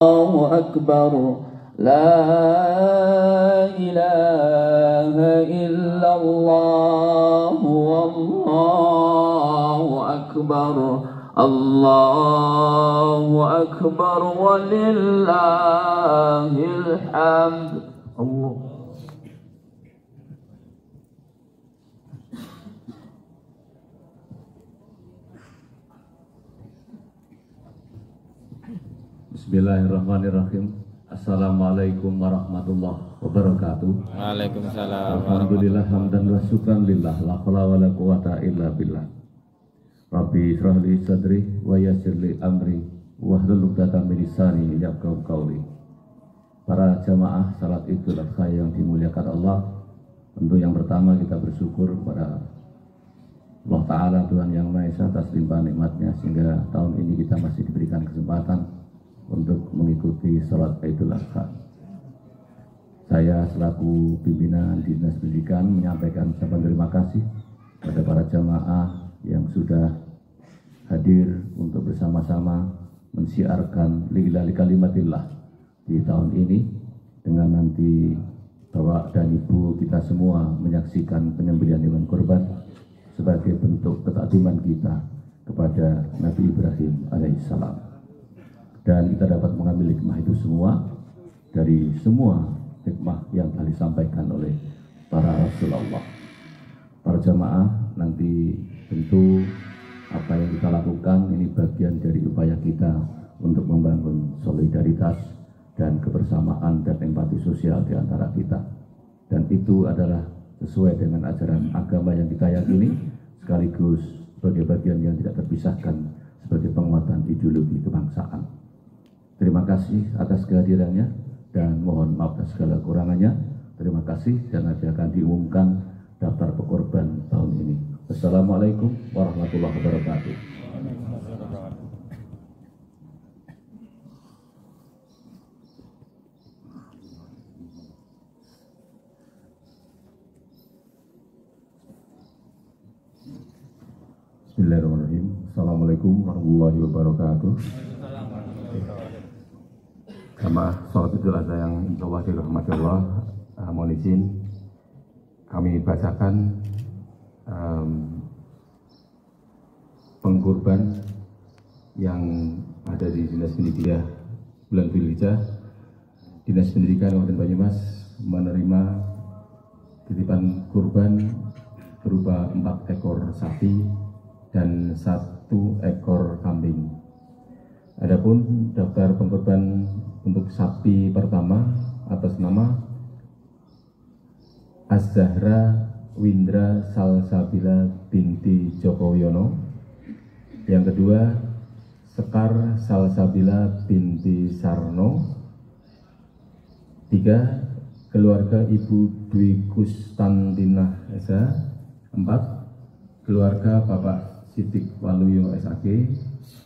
الله أكبر لا إله إلا الله والله أكبر الله أكبر ولله الحمد. الله. Bismillahirrahmanirrahim. Assalamualaikum warahmatullahi wabarakatuh. Waalaikumsalam. Alhamdulillah hamdan wa syukran lillah la haula wala quwata illa billah. Rabbi israh li sadri wa yassir li amri wahlul 'uqdatam min lisani yafqahu qawli. Para jamaah salat Idul Adha yang dimuliakan Allah, tentu yang pertama kita bersyukur kepada Allah Ta'ala, Tuhan Yang Maha Esa, atas limpahan nikmatnya sehingga tahun ini kita masih diberikan kesempatan untuk mengikuti salat Idul Adha. Saya selaku pimpinan Dinas Pendidikan menyampaikan ucapan terima kasih kepada para jamaah yang sudah hadir untuk bersama-sama mensiarkan lillahi kalimatillah di tahun ini, dengan nanti Bapak dan Ibu kita semua menyaksikan penyembelihan hewan kurban sebagai bentuk ketakziman kita kepada Nabi Ibrahim alaihissalam. Dan kita dapat mengambil hikmah itu semua dari semua hikmah yang telah disampaikan oleh para Rasulullah. Para jamaah, nanti tentu apa yang kita lakukan ini bagian dari upaya kita untuk membangun solidaritas dan kebersamaan dan empati sosial di antara kita. Dan itu adalah sesuai dengan ajaran agama yang kita yakini, sekaligus sebagai bagian yang tidak terpisahkan sebagai penguatan ideologi kebangsaan. Terima kasih atas kehadirannya dan mohon maaf atas segala kurangannya. Terima kasih, dan nanti akan diumumkan daftar pekorban tahun ini. Assalamualaikum warahmatullahi wabarakatuh. Bismillahirrahmanirrahim. Assalamualaikum warahmatullahi wabarakatuh. Jamaah salat Idul Adha yang insya Allah dirahmati Allah, mohon izin kami bacakan pengkurban yang ada di Dinas Pendidikan bulan Dzulhijjah. Dinas Pendidikan Kabupaten Banyumas menerima titipan kurban berupa 4 ekor sapi dan 1 ekor kambing. Adapun daftar pengkurban untuk sapi pertama atas nama Az-Zahra Windra Salsabila binti Jokowiono. Yang kedua, Sekar Salsabila binti Sarno. 3, keluarga Ibu Dwi Kustantinah Esa. 4, keluarga Bapak Sidik Waluyo SAG. 5,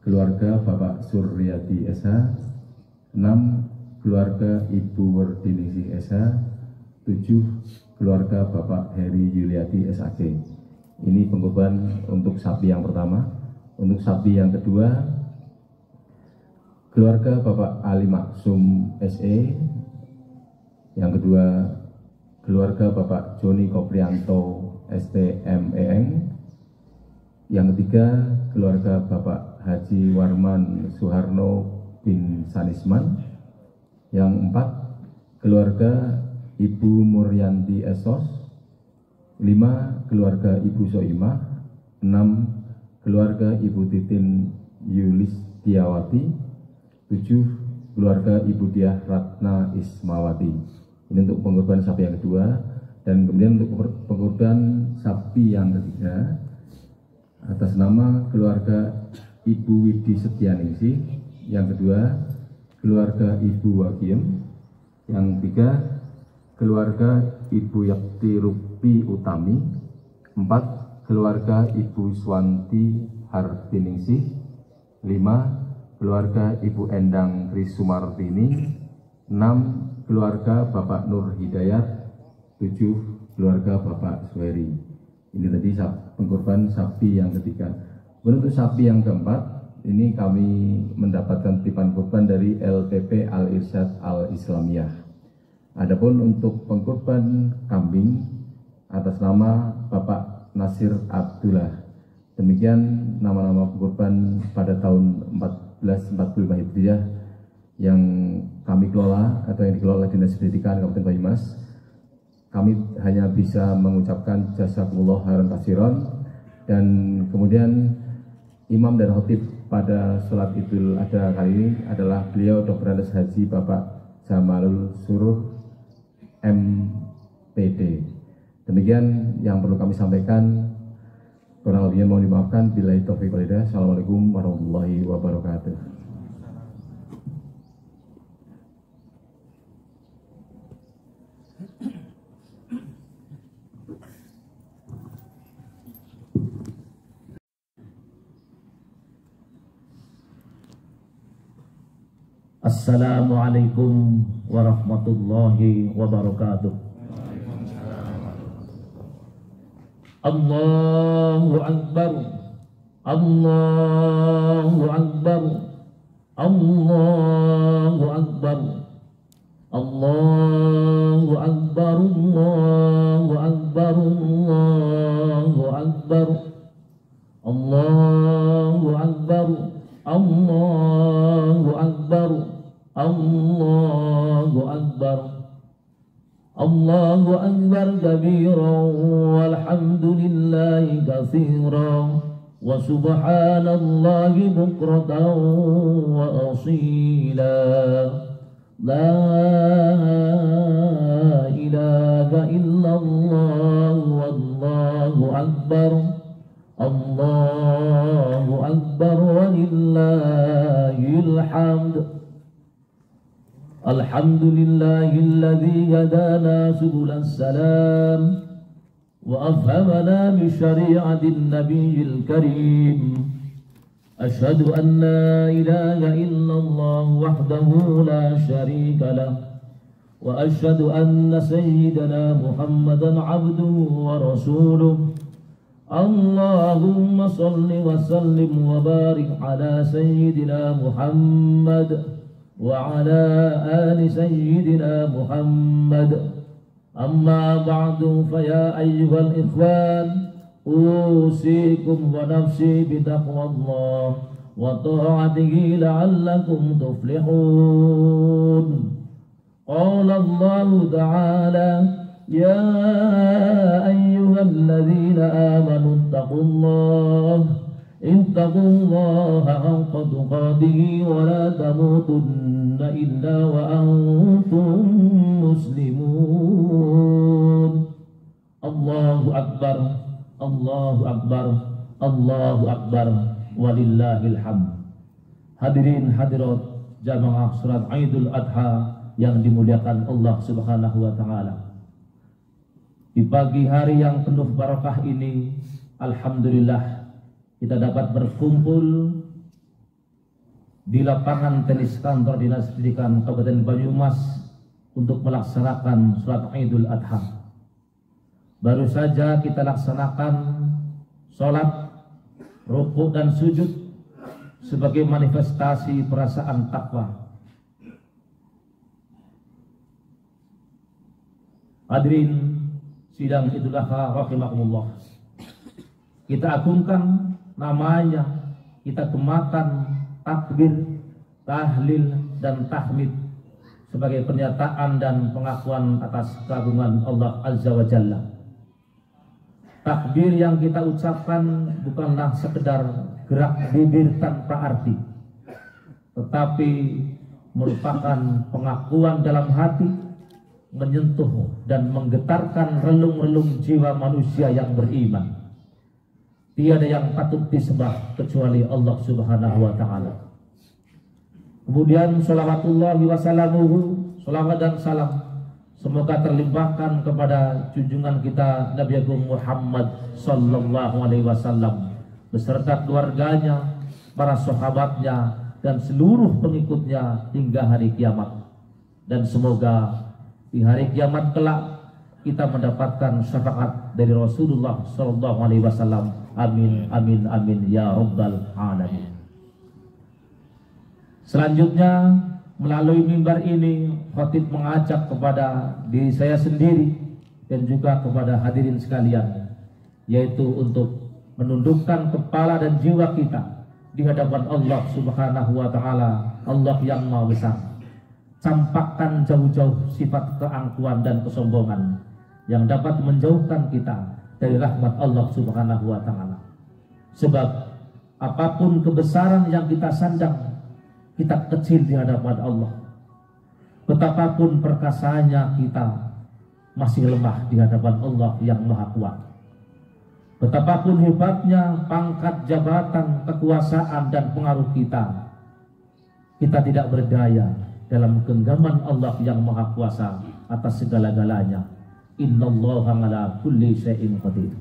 keluarga Bapak Suryati SH. 6, keluarga Ibu Werdiningsih SH. 7, keluarga Bapak Heri Yuliati SAG. Ini pengkurban untuk sapi yang pertama. Untuk sapi yang kedua, keluarga Bapak Ali Maksum SE. Yang kedua, keluarga Bapak Joni Koprianto STMEN. Yang ketiga, keluarga Bapak Haji Warman Suharno bin Sanisman. Yang 4, keluarga Ibu Muryanti Esos. 5, keluarga Ibu Soimah. 6, keluarga Ibu Titin Yulistiawati. 7, keluarga Ibu Diah Ratna Ismawati. Ini untuk pengorban sapi yang kedua. Dan kemudian untuk pengorban sapi yang ketiga atas nama keluarga Ibu Widi Setianingsih. Yang kedua, keluarga Ibu Wagiem. Yang ketiga, keluarga Ibu Yakti Rupi Utami. 4, keluarga Ibu Swanti Hartiningsih. 5, keluarga Ibu Endang Krisumartini. 6, keluarga Bapak Nur Hidayat. 7, keluarga Bapak Suheri. Ini tadi pengkorban sapi yang ketiga. Untuk sapi yang keempat, ini kami mendapatkan titipan kurban dari LPP Al-Irsyad Al-Islamiyah. Adapun untuk pengkurban kambing atas nama Bapak Nasir Abdullah. Demikian nama-nama pengkurban pada tahun 1445 Hijriah yang kami kelola atau yang dikelola Dinas Pendidikan Kabupaten Banyumas. Kami hanya bisa mengucapkan jazakumullah khairan katsiran, dan kemudian imam dan khatib pada sholat Idul Adha kali ini adalah beliau Dr. Andes Haji Bapak Jamalul Suruh MPD. Demikian yang perlu kami sampaikan. Kurang lebihnya mohon dimaafkan. Billahi taufiq wal hidayah. Assalamualaikum warahmatullahi wabarakatuh. Assalamualaikum warahmatullahi wabarakatuh. Allahu Akbar, Allahu Akbar, Allahu Akbar, Allahu Akbar, Allahu Akbar, Allahu Akbar, Allahu Akbar, Allahu Akbar, Allahu Akbar, Allahu Akbar kabiran walhamdulillahi katsiran wa subhanallahi bukratan wa asila. La ilaha illallah wallahu akbar, Allahu akbar walillahil hamd. Alhamdulillahilladzi hadana subulas salam wa afhamana bi syari'atin nabiyil karim. Asyhadu an la ilaha illallah wahdahu la syarika lah wa asyhadu anna sayyidana Muhammadan abduhu wa rasuluh. Allahumma salli wa sallim wa barik ala sayyidina Muhammad wa ala ali sayyidina Muhammad. Amma ba'du, fa ya ayyuhal ikhwan, usikum wa nafsi bitaqwallah wa ta'atihi la'allakum tuflihun. Qala Allah ta'ala, ya ayyuhalladzina amanu ittaqullaha haqqa tuqatih wa la tamutunna illa wa antum muslimun. Allahu akbar, Allahu akbar, Allahu akbar, walillahil hamd. Hadirin hadirat jamaah salat Idul Adha yang dimuliakan Allah Subhanahu wa taala. Di pagi hari yang penuh barakah ini, alhamdulillah kita dapat berkumpul di lapangan tenis kantor Dinas Pendidikan Kabupaten Banyumas untuk melaksanakan salat Idul Adha. Baru saja kita laksanakan salat rukuk dan sujud sebagai manifestasi perasaan takwa. Hadirin sidang Idul Adha rahimakumullah. Kita agungkan namanya, kita gemakan takbir, tahlil dan tahmid sebagai pernyataan dan pengakuan atas keagungan Allah Azza wa Jalla. Takbir yang kita ucapkan bukanlah sekedar gerak bibir tanpa arti, tetapi merupakan pengakuan dalam hati, menyentuh dan menggetarkan relung-relung jiwa manusia yang beriman. Tiada yang patut disembah kecuali Allah Subhanahu wa taala. Kemudian sholawatullahi wassalamuhu, sholawat dan salam semoga terlimpahkan kepada junjungan kita Nabi Agung Muhammad sallallahu alaihi wasallam beserta keluarganya, para sahabatnya dan seluruh pengikutnya hingga hari kiamat. Dan semoga di hari kiamat kelak kita mendapatkan syafaat dari Rasulullah sallallahu alaihi wasallam. Amin amin amin ya rabbal alamin. Selanjutnya melalui mimbar ini khatib mengajak kepada diri saya sendiri dan juga kepada hadirin sekalian, yaitu untuk menundukkan kepala dan jiwa kita di hadapan Allah Subhanahu wa taala, Allah yang Maha Besar. Campakkan jauh-jauh sifat keangkuhan dan kesombongan yang dapat menjauhkan kita dari rahmat Allah Subhanahu wa taala. Sebab apapun kebesaran yang kita sandang, kita kecil di hadapan Allah. Betapapun perkasaannya, kita masih lemah di hadapan Allah yang Maha Kuat. Betapapun hebatnya pangkat, jabatan, kekuasaan dan pengaruh kita, kita tidak berdaya dalam genggaman Allah yang Maha Kuasa atas segala-galanya. Innallaha ala kulli syai'in qadir.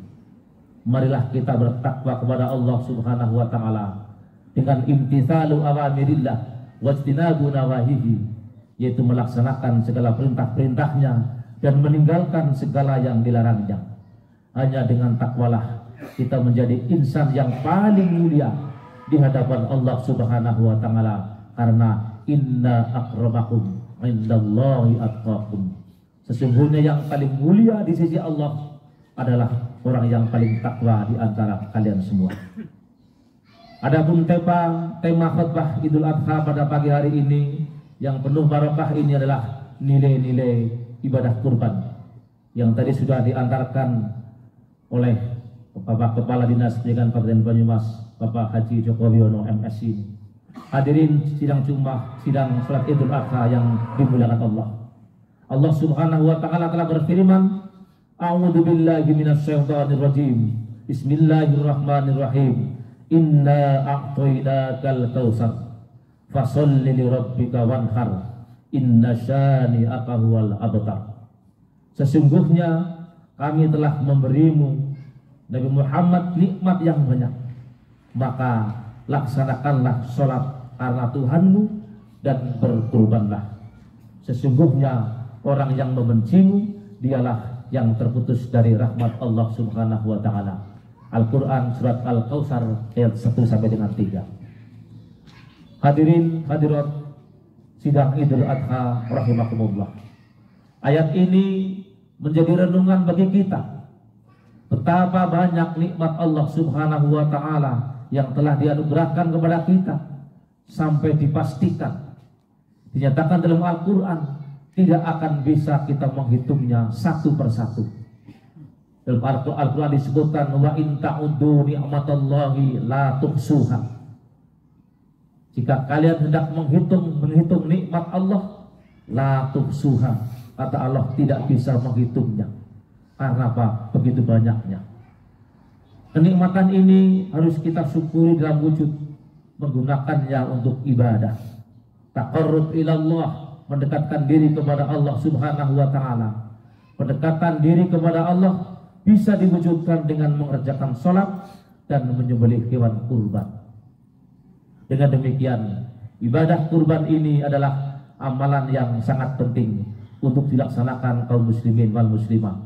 Marilah kita bertakwa kepada Allah Subhanahu wa taala dengan imtithalu awamirillah wajtinabu nawahihi, yaitu melaksanakan segala perintah-perintahnya dan meninggalkan segala yang dilarangnya. Hanya dengan takwalah kita menjadi insan yang paling mulia di hadapan Allah Subhanahu wa taala, karena inna akramakum indallahi atqakum. Sesungguhnya yang paling mulia di sisi Allah adalah orang yang paling takwa di antara kalian semua. Adapun tema khutbah Idul Adha pada pagi hari ini yang penuh barokah ini adalah nilai-nilai ibadah kurban yang tadi sudah diantarkan oleh Bapak Kepala Dinas Pendidikan Kabupaten Banyumas, Bapak Haji Joko Wiono MSc. Hadirin sidang Jumat, sidang salat Idul Adha yang dimuliakan Allah. Allah Subhanahu wa taala telah berfirman, A'udzu billahi minasyaitonir rajim. Bismillahirrahmanirrahim. Inna a'tainakal kautsar fasholli li rabbika wanhar. Inna syani'aka huwal abtar. Sesungguhnya kami telah memberimu Nabi Muhammad nikmat yang banyak, maka laksanakanlah sholat karena Tuhanmu dan berkurbanlah. Sesungguhnya orang yang membencimu dialah yang terputus dari rahmat Allah Subhanahu wa taala. Al-Qur'an surat Al-Kautsar ayat 1 sampai dengan 3. Hadirin hadirat sidang Idul Adha rahimakumullah. Ayat ini menjadi renungan bagi kita. Betapa banyak nikmat Allah Subhanahu wa taala yang telah dianugerahkan kepada kita, sampai dipastikan dinyatakan dalam Al-Qur'an tidak akan bisa kita menghitungnya satu persatu. Dalam Al-Quran disebutkan wa in ta'uddu ni'matallahi la tuhsuha. Jika kalian hendak menghitung nikmat Allah, la tuhsuha, kata Allah, tidak bisa menghitungnya. Karena apa? Begitu banyaknya. Kenikmatan ini harus kita syukuri dalam wujud menggunakannya untuk ibadah. Taqarrub ilallah, mendekatkan diri kepada Allah Subhanahu wa taala. Pendekatan diri kepada Allah bisa diwujudkan dengan mengerjakan sholat dan menyembelih hewan kurban. Dengan demikian, ibadah kurban ini adalah amalan yang sangat penting untuk dilaksanakan kaum muslimin wal muslimah.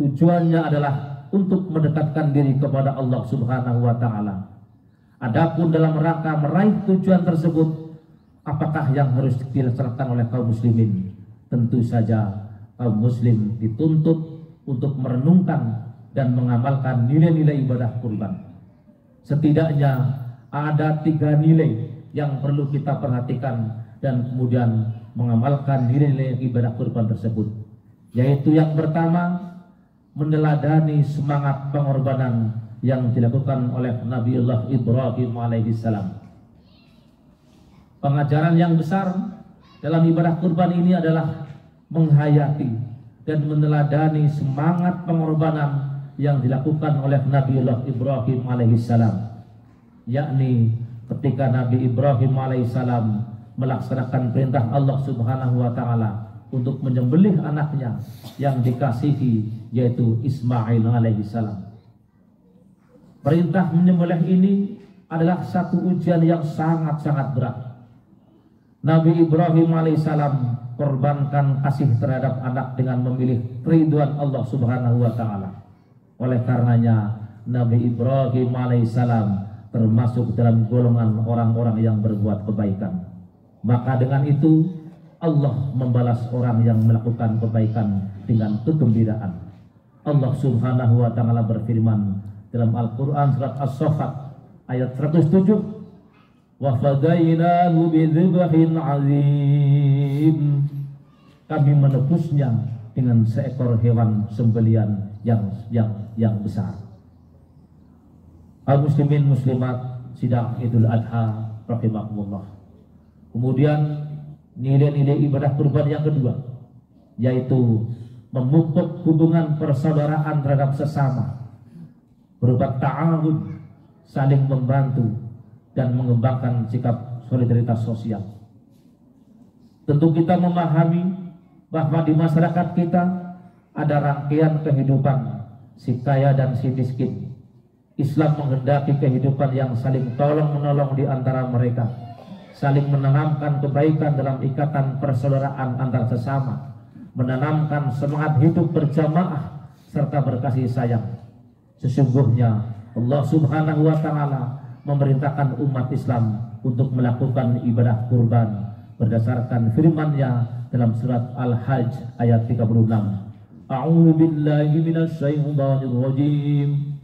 Tujuannya adalah untuk mendekatkan diri kepada Allah Subhanahu wa taala. Adapun dalam rangka meraih tujuan tersebut, apakah yang harus dilaksanakan oleh kaum muslimin? Tentu saja kaum muslim dituntut untuk merenungkan dan mengamalkan nilai-nilai ibadah kurban. Setidaknya ada 3 nilai yang perlu kita perhatikan dan kemudian mengamalkan nilai-nilai ibadah kurban tersebut. Yaitu yang pertama, meneladani semangat pengorbanan yang dilakukan oleh Nabiullah Ibrahim alaihissalam. Pengajaran yang besar dalam ibadah kurban ini adalah menghayati dan meneladani semangat pengorbanan yang dilakukan oleh Nabiullah Ibrahim alaihissalam, yakni ketika Nabi Ibrahim alaihissalam melaksanakan perintah Allah Subhanahu wa taala untuk menyembelih anaknya yang dikasihi, yaitu Ismail alaihissalam. Perintah menyembelih ini adalah satu ujian yang sangat-sangat berat. Nabi Ibrahim alaihissalam korbankan kasih terhadap anak dengan memilih ridwan Allah Subhanahu wa taala. Oleh karenanya Nabi Ibrahim alaihissalam termasuk dalam golongan orang-orang yang berbuat kebaikan. Maka dengan itu Allah membalas orang yang melakukan kebaikan dengan kegembiraan. Allah Subhanahu wa taala berfirman dalam Al-Qur'an surat As-Saffat ayat 107, "Wa fadainahu bidzibhin 'azim." Kami menebusnya dengan seekor hewan sembelian yang besar. Kaum muslimin muslimat sidang Idul Adha rahimakumullah. Kemudian nilai-nilai ibadah kurban yang kedua, yaitu memupuk hubungan persaudaraan terhadap sesama berupa ta'awun, saling membantu dan mengembangkan sikap solidaritas sosial. Tentu kita memahami bahwa di masyarakat kita ada rangkaian kehidupan si kaya dan si miskin. Islam menghendaki kehidupan yang saling tolong-menolong di antara mereka, saling menanamkan kebaikan dalam ikatan persaudaraan antar sesama, menanamkan semangat hidup berjamaah serta berkasih sayang. Sesungguhnya Allah Subhanahu wa taala memerintahkan umat Islam untuk melakukan ibadah kurban berdasarkan firman-Nya dalam surat Al-Hajj ayat 36. A'udzu billahi minasy syaithanir rajim.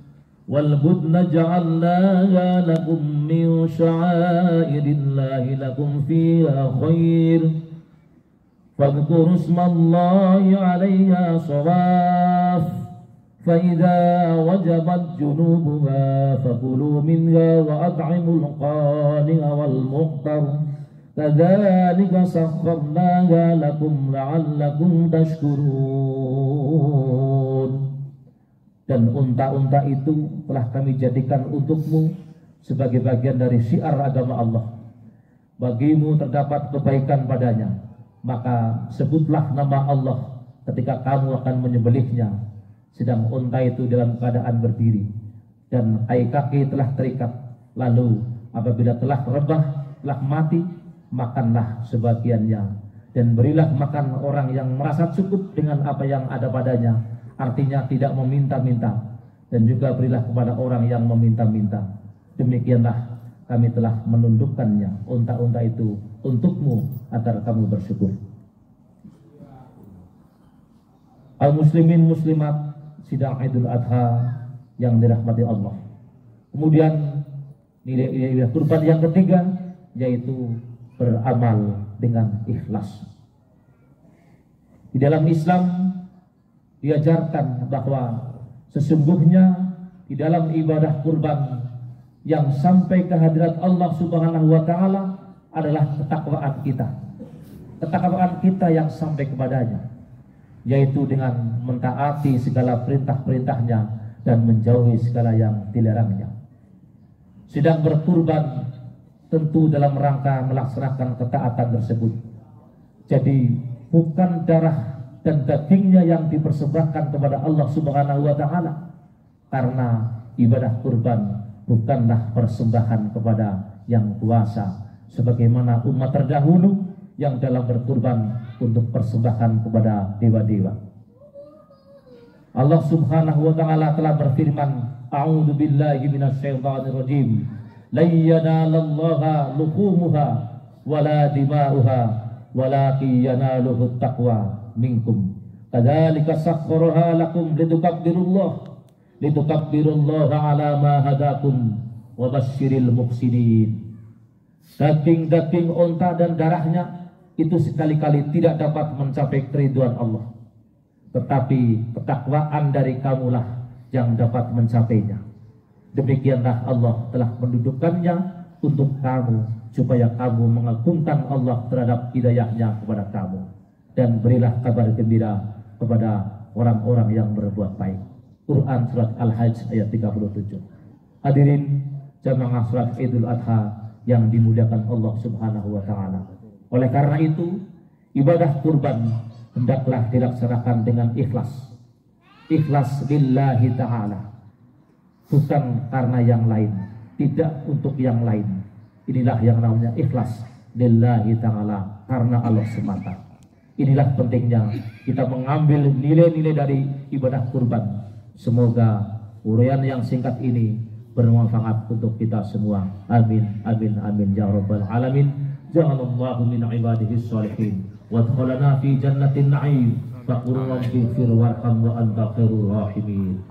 Wal budna ja'alnaha lakum min sya'airillahi lakum fiha khair. Fadhkuru ismallahi 'alaiha shawaf. Fa idza wajabat junubuha fakulu minha wa at'imul qani'a wal muqtar. Kadzalika sakharnaha lakum la'allakum tashkurun. Dan unta-unta itu telah kami jadikan untukmu sebagai bagian dari syiar agama Allah. Bagimu terdapat kebaikan padanya, maka sebutlah nama Allah ketika kamu akan menyembelihnya, sedang unta itu dalam keadaan berdiri dan kaki telah terikat. Lalu apabila telah rebah, telah mati, makanlah sebagiannya dan berilah makan orang yang merasa cukup dengan apa yang ada padanya, artinya tidak meminta-minta, dan juga berilah kepada orang yang meminta-minta. Demikianlah kami telah menundukkannya, unta-unta itu untukmu agar kamu bersyukur. Al-muslimin muslimat sidang Idul Adha yang dirahmati Allah. Kemudian nilai kurban yang ketiga, yaitu beramal dengan ikhlas. Di dalam Islam diajarkan bahwa sesungguhnya di dalam ibadah kurban yang sampai ke hadirat Allah Subhanahu wa taala adalah ketakwaan kita. Ketakwaan kita yang sampai kepadanya, yaitu dengan mentaati segala perintah-perintahnya dan menjauhi segala yang dilarangnya. Sedang berkurban tentu dalam rangka melaksanakan ketaatan tersebut. Jadi bukan darah dan dagingnya yang dipersembahkan kepada Allah Subhanahu wa taala, karena ibadah kurban bukanlah persembahan kepada yang kuasa sebagaimana umat terdahulu yang dalam berkurban untuk persembahan kepada dewa-dewa. Allah Subhanahu wa taala telah berfirman, a'udzu billahi minasyaitonir rajim. La yanalallaha luhumuha wala dima'uha walakin yanaluhu taqwa minkum. Kadzalika sakhkharaha lakum litukabbirullaha ala ma hadakum wa basyiril muhsinin. Daging-daging unta dan darahnya itu sekali-kali tidak dapat mencapai keriduan Allah, tetapi ketakwaan dari kamulah yang dapat mencapainya. Demikianlah Allah telah mendudukkannya untuk kamu, supaya kamu mengagungkan Allah terhadap hidayahnya kepada kamu, dan berilah kabar gembira kepada orang-orang yang berbuat baik. Quran surat Al-Hajj ayat 37. Hadirin jamaah salat Idul Adha yang dimuliakan Allah Subhanahu wa taala. Oleh karena itu, ibadah kurban hendaklah dilaksanakan dengan ikhlas. Ikhlas lillahi ta'ala, bukan karena yang lain, tidak untuk yang lain. Inilah yang namanya ikhlas lillahi ta'ala, karena Allah semata. Inilah pentingnya kita mengambil nilai-nilai dari ibadah kurban. Semoga uraian yang singkat ini bermanfaat untuk kita semua. Amin, amin, amin ya rabbal alamin. ja'alallahu min ibadihi sholihin wa adkhalana fi jannatin na'im faqul rabbi ighfir warham wa anta khairur rahimin.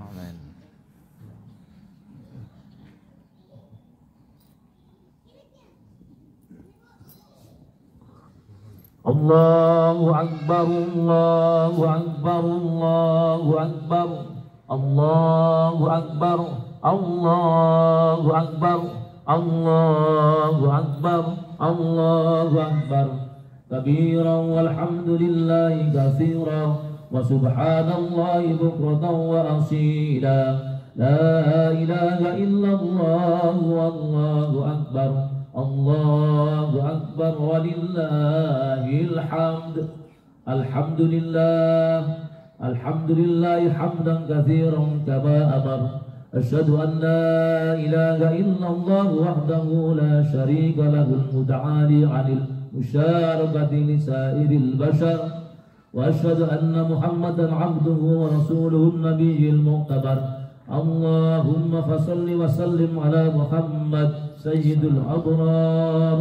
Allahu akbar, Allahu akbar, Allahu akbar, Allahu akbar, Allahu akbar, Allahu akbar, Allahu akbar. Kabiran walhamdulillahi katsiran wa subhanallahi bukratan wa asila. La ilaha illallah wallahu akbar. Allahu akbar walillahil hamd. Alhamdulillah, alhamdulillahi hamdan katsiran kama amar. Asyhadu an la ilaha illallah wahdahu la syarika lahul muta'ali 'anil musyarakati li sairil bashar. Wa asyhadu anna Muhammadan 'abduhu wa rasuluhu an-nabiyyil mu'tabar. Allahumma fasalli wa sallim ala Muhammad sayyidul abrar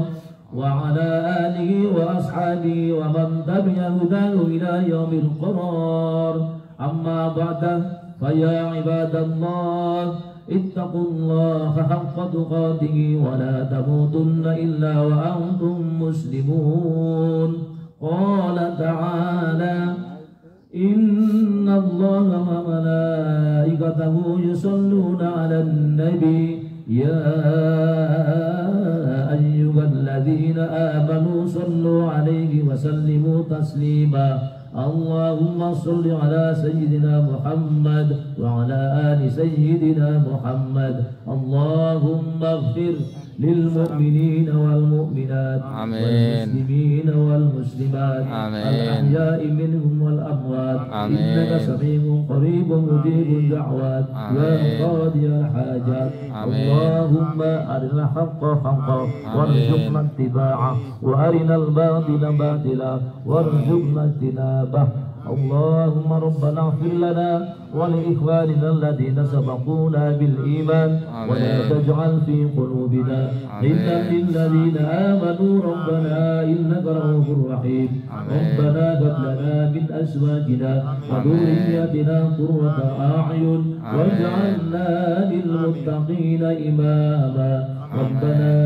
wa ala alihi wa ashabihi wa man tabi'a hudahu ila yaumil qarar. Amma ba'da, fa ya ibadallah ittaqullaha haqqa tuqatih wa la tamutunna illa wa antum muslimun. Qala ta'ala inna allaha wa malaikatahu yusalluna 'alan nabi ya ayyuhalladzina amanu sallu 'alaihi wa sallimu taslima. Allahumma salli ala sayyidina Muhammad wa ala ali sayyidina Muhammad. Allahumma ighfir lil mu'minina wal mu'minat wal muslimina wal muslimat al ahya'i minhum wal amwat innaka sami'un qaribun mujibud da'wat ya qadiyal hajat. Allahumma arina haqqa haqqan warzuqna ittiba'ah wa arinal batila batila warzuqna ijtinabah. Allahumma rabbana ighfir lana wa li ikhwanina alladhina sabaquna bil iman wa la taj'al fi qulubina ghillan lil ladzina amanu rabbana innaka ra'ufur rahim. Rabbana hab lana min azwajina wa dhurriyyatina qurrata a'yun waj'alna lil muttaqina imama. Rabbana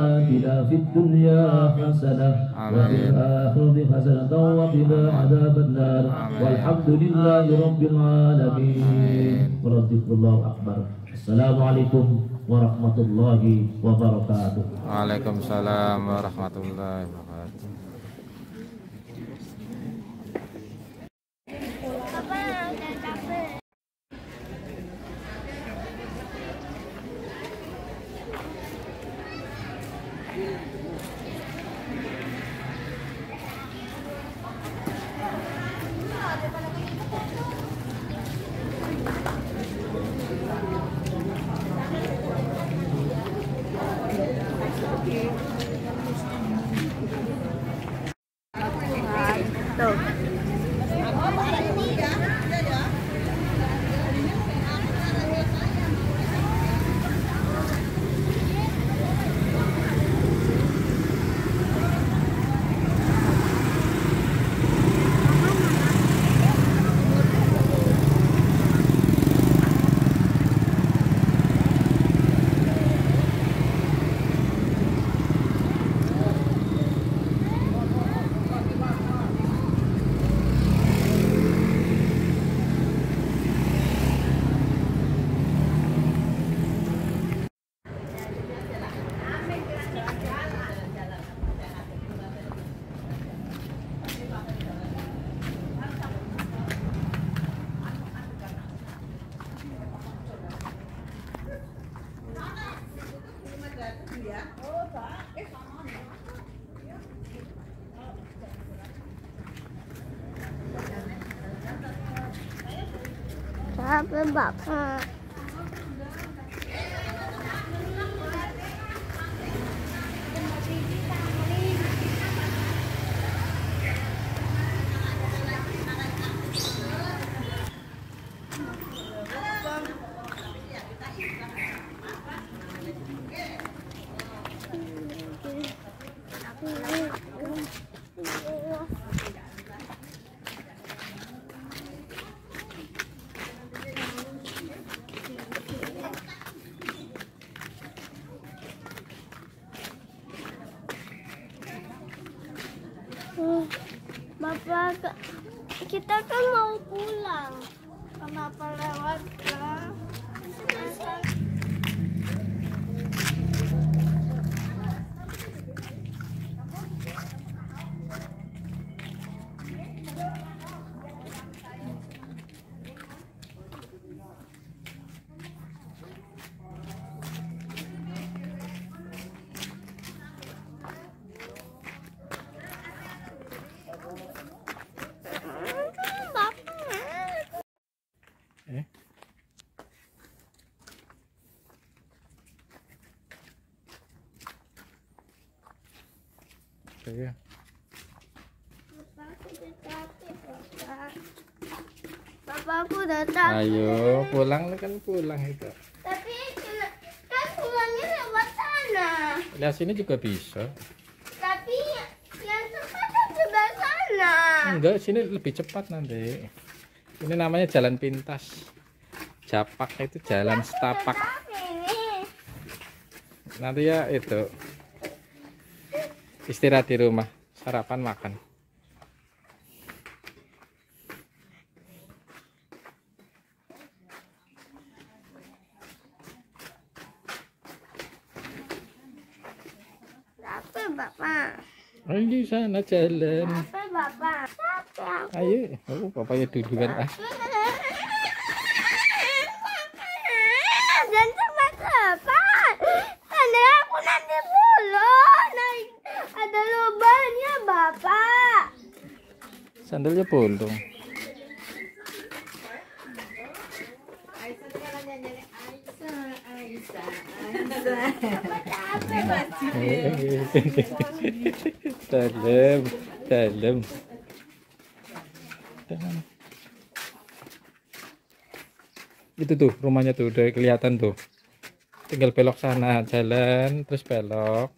atina fid dunya hasanah wa fil akhirati hasanah wa qina adzabannar. Walhamdulillahi rabbil alamin. Wallahu akbar. Assalamualaikum warahmatullahi wabarakatuh. Waalaikumsalam warahmatullahi wabarakatuh. Bapak. Aku Bapak, kita kan mau pulang. Kenapa lewat ke? Iya. Bapakku udah capek. Ayo pulang, lu kan pulang itu. Tapi kan pulangnya lewat sana. Lihat sini juga bisa. Tapi yang cepat kan sebelah sana. Enggak, sini lebih cepat nanti. Ini namanya jalan pintas. Japak itu jalan setapak. Ini. Nanti ya itu istirahat di rumah, sarapan makan. Capek Bapak. Ayo di sana jalan. Capek Bapak. Capek aku. Ayo, oh, bapaknya duluan ah. Dan cepat-cepat. Karena aku nanti pulang. Naik. Ada lubangnya Bapak. Sandalnya bolong. Dalam, dalam. Itu tuh rumahnya tuh udah kelihatan tuh. Tinggal belok sana, jalan terus belok.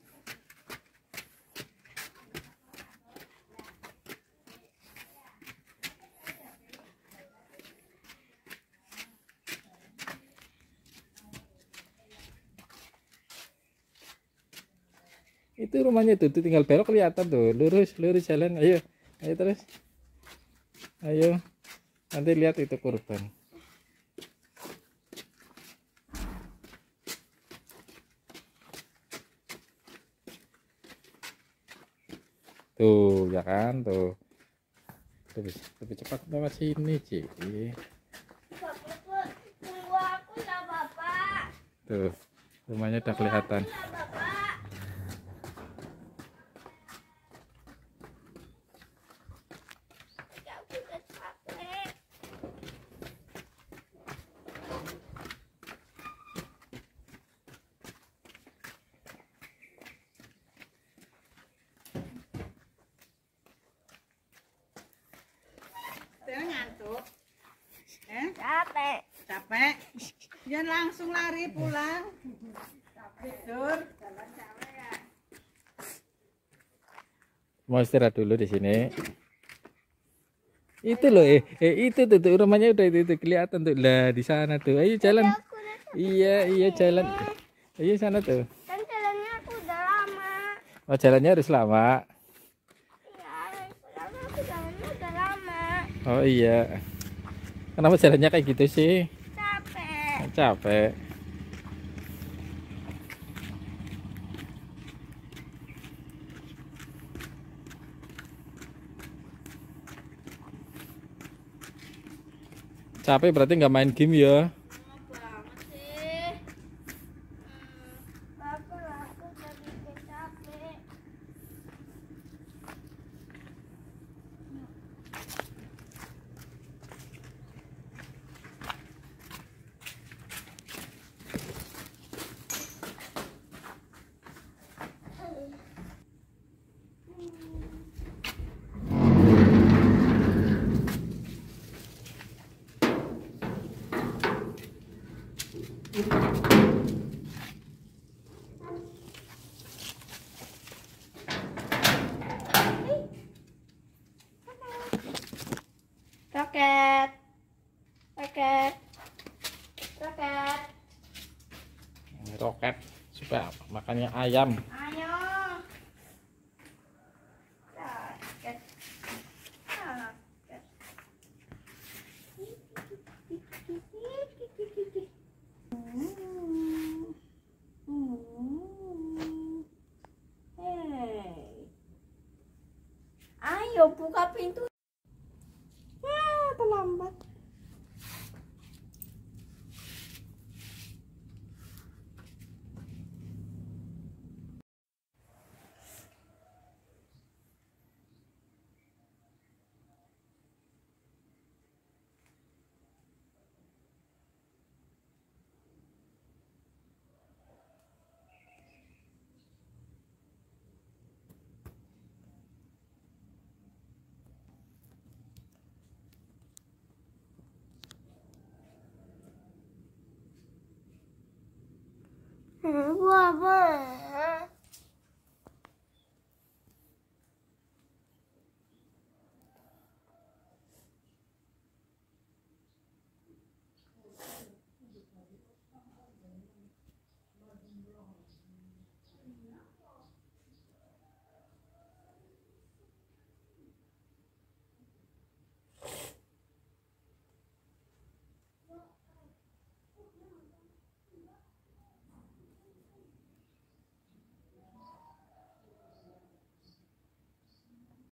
Itu rumahnya tuh tinggal belok kelihatan tuh, lurus lurus jalan. Ayo, ayo terus, ayo, nanti lihat itu kurban. Tuh ya kan, tuh lebih cepat lewat sini Ci. Bapak, tunggu aku ya Bapak. Tuh rumahnya udah kelihatan. Ya Bapak. Aku udah capek. Ngantuk. Capek. Capek. Jangan langsung lari pulang. Tidur. Mau istirahat dulu di sini. Itu loh, itu tuh rumahnya udah itu kelihatan tuh lah di sana tuh. Ayo jalan. Iya, iya jalan. Ayo sana tuh. Kan jalannya aku udah lama. Oh jalannya harus lama. Iya, aku jalannya udah lama. Oh iya. Kenapa jalannya kayak gitu sih? Capek. Capek. Capek berarti nggak main game ya? Banget sih. Bapak, aku udah bikin capek. Roket. Roket. Roket. Ini roket supaya makannya ayam. Ayo. Roket. Ayo buka pintu. Terlambat. Gua apa?